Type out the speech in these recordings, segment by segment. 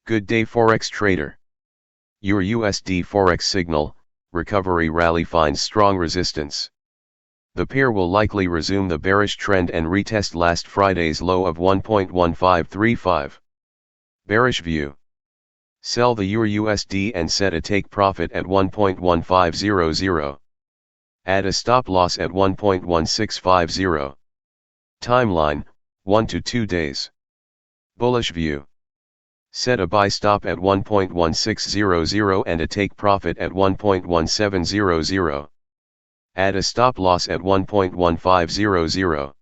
Good day Forex trader. Your USD Forex signal, recovery rally finds strong resistance. The pair will likely resume the bearish trend and retest last Friday's low of 1.1535. Bearish view. Sell the Euro USD and set a take profit at 1.1500. Add a stop loss at 1.1650. Timeline, 1 to 2 days. Bullish view. Set a buy stop at 1.1600 and a take profit at 1.1700. Add a stop loss at 1.1500.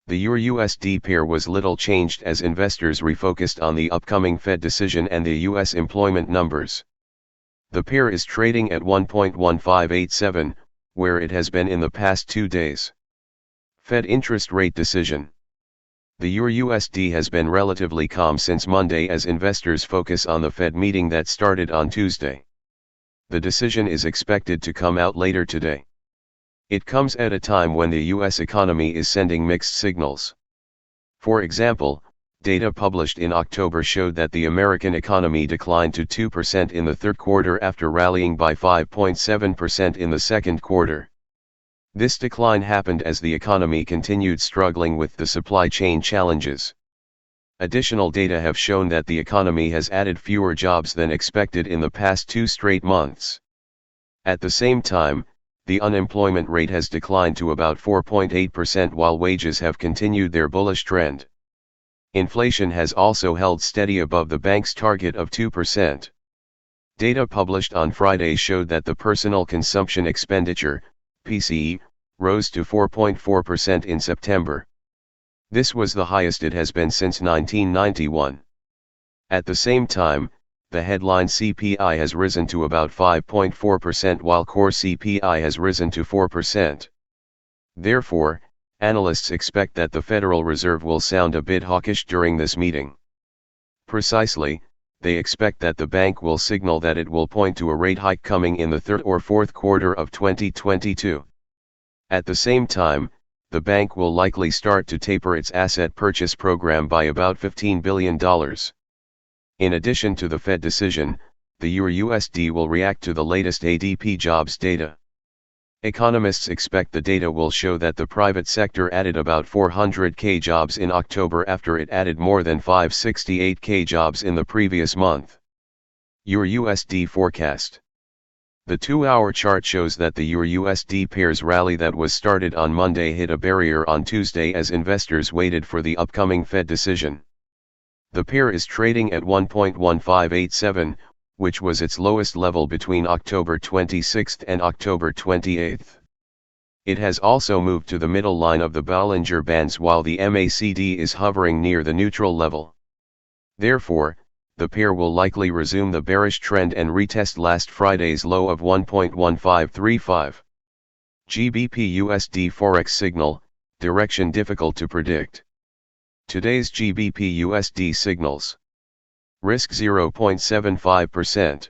The Euro USD pair was little changed as investors refocused on the upcoming Fed decision and the US employment numbers. The pair is trading at 1.1587, where it has been in the past 2 days. Fed interest rate decision. The Euro USD has been relatively calm since Monday as investors focus on the Fed meeting that started on Tuesday. The decision is expected to come out later today. It comes at a time when the US economy is sending mixed signals. For example, data published in October showed that the American economy declined to 2% in the third quarter after rallying by 5.7% in the second quarter. This decline happened as the economy continued struggling with the supply chain challenges. Additional data have shown that the economy has added fewer jobs than expected in the past 2 straight months. At the same time, the unemployment rate has declined to about 4.8% while wages have continued their bullish trend. Inflation has also held steady above the bank's target of 2%. Data published on Friday showed that the personal consumption expenditure, PCE, rose to 4.4% in September. This was the highest it has been since 1991. At the same time, the headline CPI has risen to about 5.4% while core CPI has risen to 4%. Therefore, analysts expect that the Federal Reserve will sound a bit hawkish during this meeting. Precisely, they expect that the bank will signal that it will point to a rate hike coming in the third or fourth quarter of 2022. At the same time, the bank will likely start to taper its asset purchase program by about $15 billion. In addition to the Fed decision, the Euro USD will react to the latest ADP jobs data. Economists expect the data will show that the private sector added about 400,000 jobs in October after it added more than 568,000 jobs in the previous month. Euro USD forecast. The 2-hour chart shows that the Euro USD pair's rally that was started on Monday hit a barrier on Tuesday as investors waited for the upcoming Fed decision. The pair is trading at 1.1587, which was its lowest level between October 26 and October 28. It has also moved to the middle line of the Bollinger Bands while the MACD is hovering near the neutral level. Therefore, the pair will likely resume the bearish trend and retest last Friday's low of 1.1535. GBP USD Forex signal, direction difficult to predict. Today's GBP USD signals. Risk 0.75%.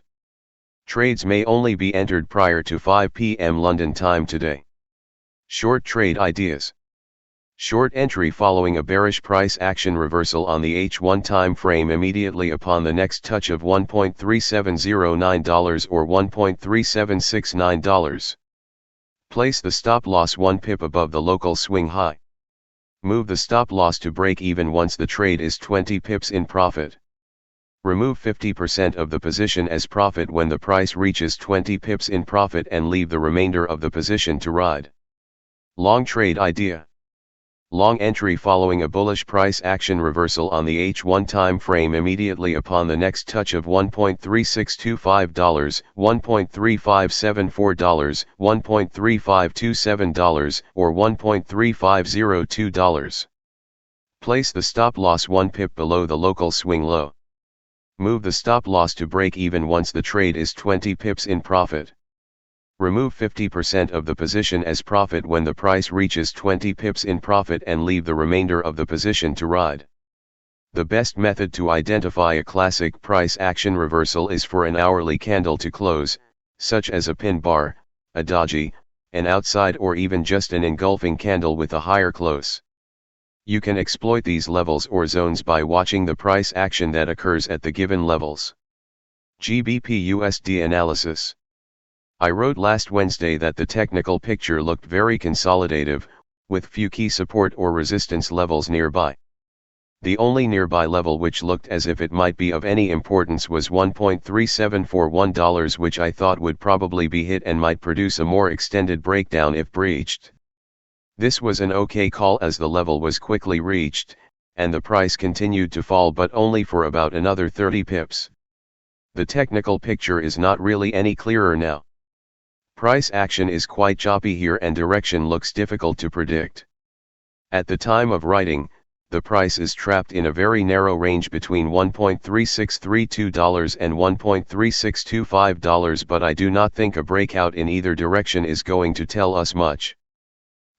Trades may only be entered prior to 5 p.m. London time today. Short trade ideas. Short entry following a bearish price action reversal on the H1 time frame immediately upon the next touch of $1.3709 or $1.3769. Place the stop loss 1 pip above the local swing high. Move the stop loss to break even once the trade is 20 pips in profit. Remove 50% of the position as profit when the price reaches 20 pips in profit and leave the remainder of the position to ride. Long trade idea. Long entry following a bullish price action reversal on the H1 time frame immediately upon the next touch of $1.3625, $1.3574, $1.3527, or $1.3502. Place the stop loss 1 pip below the local swing low. Move the stop loss to break even once the trade is 20 pips in profit. Remove 50% of the position as profit when the price reaches 20 pips in profit and leave the remainder of the position to ride. The best method to identify a classic price action reversal is for an hourly candle to close, such as a pin bar, a doji, an outside or even just an engulfing candle with a higher close. You can exploit these levels or zones by watching the price action that occurs at the given levels. GBP/USD analysis. I wrote last Wednesday that the technical picture looked very consolidative, with few key support or resistance levels nearby. The only nearby level which looked as if it might be of any importance was $1.3741, which I thought would probably be hit and might produce a more extended breakdown if breached. This was an okay call as the level was quickly reached, and the price continued to fall, but only for about another 30 pips. The technical picture is not really any clearer now. Price action is quite choppy here and direction looks difficult to predict. At the time of writing, the price is trapped in a very narrow range between $1.3632 and $1.3625, but I do not think a breakout in either direction is going to tell us much.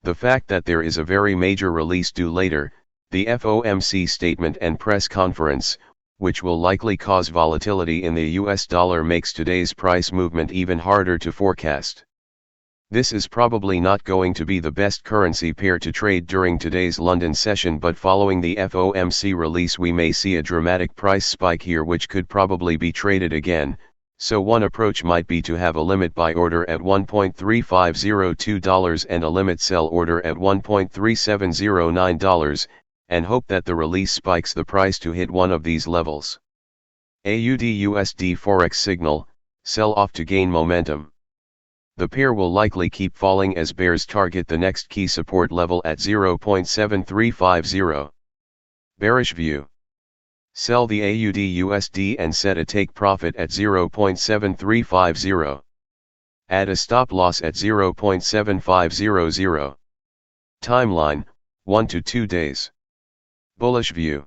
The fact that there is a very major release due later, the FOMC statement and press conference, which will likely cause volatility in the US dollar, makes today's price movement even harder to forecast. This is probably not going to be the best currency pair to trade during today's London session, but following the FOMC release we may see a dramatic price spike here which could probably be traded again, so one approach might be to have a limit buy order at $1.3502 and a limit sell order at $1.3709, and hope that the release spikes the price to hit one of these levels. AUD/USD Forex signal, sell off to gain momentum. The pair will likely keep falling as bears target the next key support level at 0.7350. Bearish view. Sell the AUD/USD and set a take profit at 0.7350. Add a stop loss at 0.7500. Timeline, 1 to 2 days. Bullish view.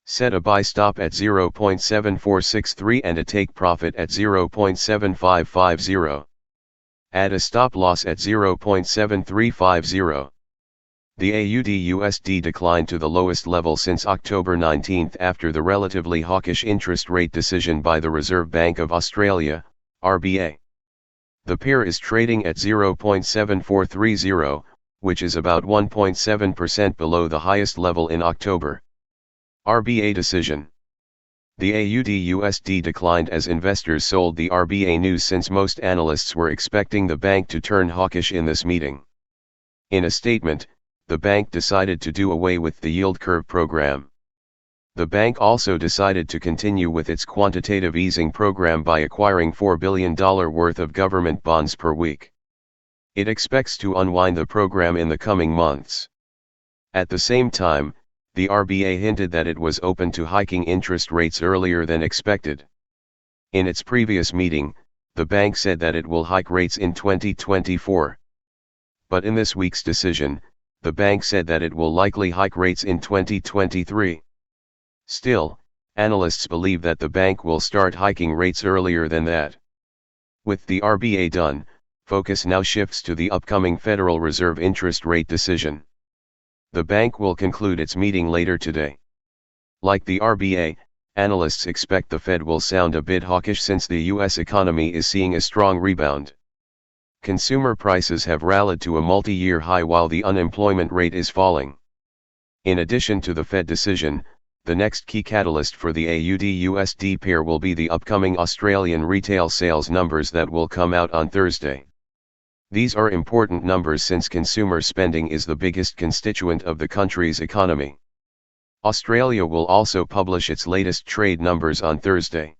Set a buy stop at 0.7463 and a take profit at 0.7550. Add a stop loss at 0.7350. The AUD/USD declined to the lowest level since October 19 after the relatively hawkish interest rate decision by the Reserve Bank of Australia, RBA. The pair is trading at 0.7430, which is about 1.7% below the highest level in October. RBA decision. The AUD/USD declined as investors sold the RBA news since most analysts were expecting the bank to turn hawkish in this meeting. In a statement, the bank decided to do away with the yield curve program. The bank also decided to continue with its quantitative easing program by acquiring $4 billion worth of government bonds per week. It expects to unwind the program in the coming months. At the same time, the RBA hinted that it was open to hiking interest rates earlier than expected. In its previous meeting, the bank said that it will hike rates in 2024. But in this week's decision, the bank said that it will likely hike rates in 2023. Still, analysts believe that the bank will start hiking rates earlier than that. With the RBA done, focus now shifts to the upcoming Federal Reserve interest rate decision. The bank will conclude its meeting later today. Like the RBA, analysts expect the Fed will sound a bit hawkish since the US economy is seeing a strong rebound. Consumer prices have rallied to a multi-year high while the unemployment rate is falling. In addition to the Fed decision, the next key catalyst for the AUD/USD pair will be the upcoming Australian retail sales numbers that will come out on Thursday. These are important numbers since consumer spending is the biggest constituent of the country's economy. Australia will also publish its latest trade numbers on Thursday.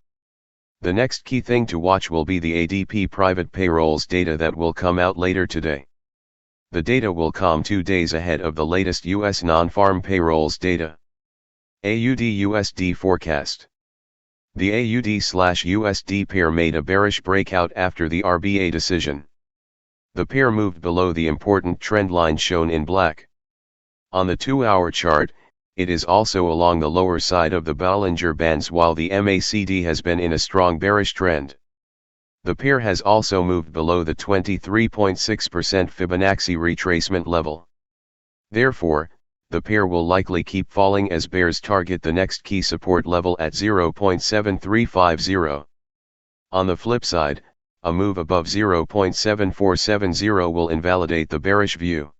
The next key thing to watch will be the ADP private payrolls data that will come out later today. The data will come 2 days ahead of the latest US non-farm payrolls data. AUD/USD forecast. The AUD/USD pair made a bearish breakout after the RBA decision. The pair moved below the important trend line shown in black. On the 2-hour chart, it is also along the lower side of the Bollinger Bands while the MACD has been in a strong bearish trend. The pair has also moved below the 23.6% Fibonacci retracement level. Therefore, the pair will likely keep falling as bears target the next key support level at 0.7350. On the flip side, a move above 0.7470 will invalidate the bearish view.